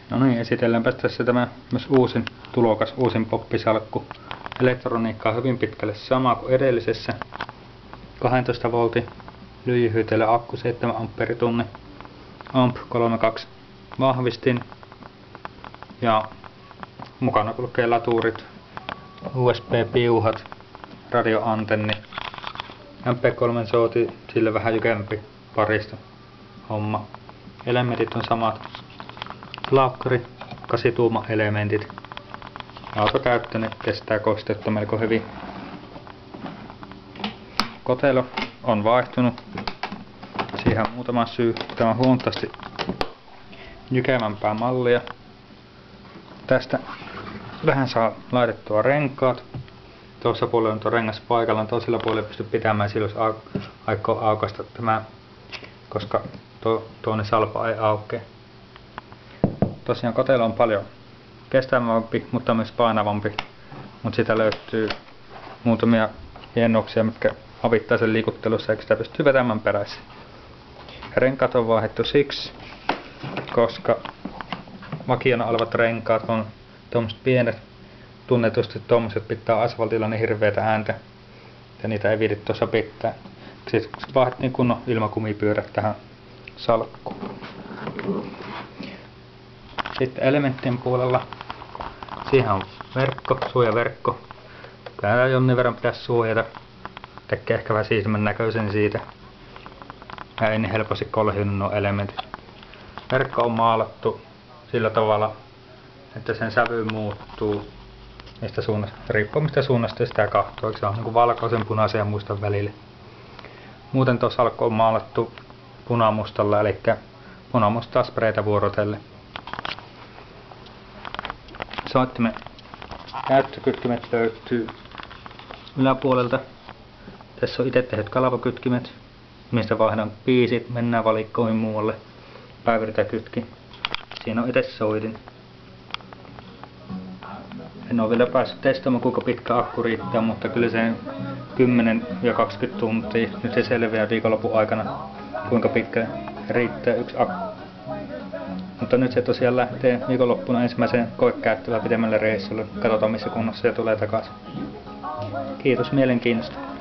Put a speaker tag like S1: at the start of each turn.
S1: No niin, esitelläänpä tässä tämä myös uusin tulokas, uusin poppisalkku. Elektroniikka on hyvin pitkälle sama kuin edellisessä. 12 voltin lyijyhyytelö akku 7 amperitunni. AMP32 vahvistin. Ja mukana kulkee laturit, USB-piuhat, radioantenni. MP3 sooti, sille vähän jykempi paristo homma. Elementit on samat. Laukkari, 8 tuuma elementit. Autokäyttöinen, kestää kosteutta melko hyvin. Kotelo on vaihtunut. Siihen on muutama syy. Tämä on huomattavasti jykevämpää mallia. Tästä vähän saa laitettua renkaat. Tuossa puolella on tuo rengas paikallaan, toisella puolella pystyy pitämään silloin, jos aikoo aukaista tämä, koska tuonne salpa ei aukea. Tosiaan kotelo on paljon kestävämpi, mutta myös painavampi, mutta sitä löytyy muutamia hienouksia, mitkä avittaa sen liikuttelussa, eikä sitä pystyy vetämään peräisin. Renkaat on vaihdettu siksi, koska vakiona olevat renkaat on tuommoiset pienet, tunnetusti tuommoiset pitää asfaltilla niin hirveätä ääntä, ja niitä ei viidi tuossa pitää. Sitten vaihdettiin kunnon ilmakumipyörät tähän salkkuun. Sitten elementtien puolella siihen on verkko, suojaverkko. Kyllä jonkin verran pitäisi suojata. Tekee ehkä vähän siisemmän näköisen siitä. Ja ei niin helposti kolhjunut nuo elementit. Verkko on maalattu sillä tavalla, että sen sävy muuttuu mistä suunnasta, riippuen mistä suunnasta sitä kahtoo. Se on niin kuin valkoisen, punaisen ja mustan välillä. Muuten tuo salkku on maalattu punamustalla, eli punamustaa spreitä vuorotelle. Soittimen käyttökytkimet löytyy yläpuolelta. Tässä on itse tehdyt kalvokytkimet, mistä vaihdan biisit, mennään valikkoihin muualle. Päivittäkytki. Siinä on itse soitin. En ole vielä päässyt testaamaan kuinka pitkä akku riittää, mutta kyllä se 10 ja 20 tuntia. Nyt se selviää viikonlopun aikana kuinka pitkä riittää yksi akku. Mutta nyt se tosiaan lähtee viikonloppuna ensimmäiseen koekäyttöllä pidemmälle reissulle. Katsotaan missä kunnossa se tulee takaisin. Kiitos mielenkiinnosta.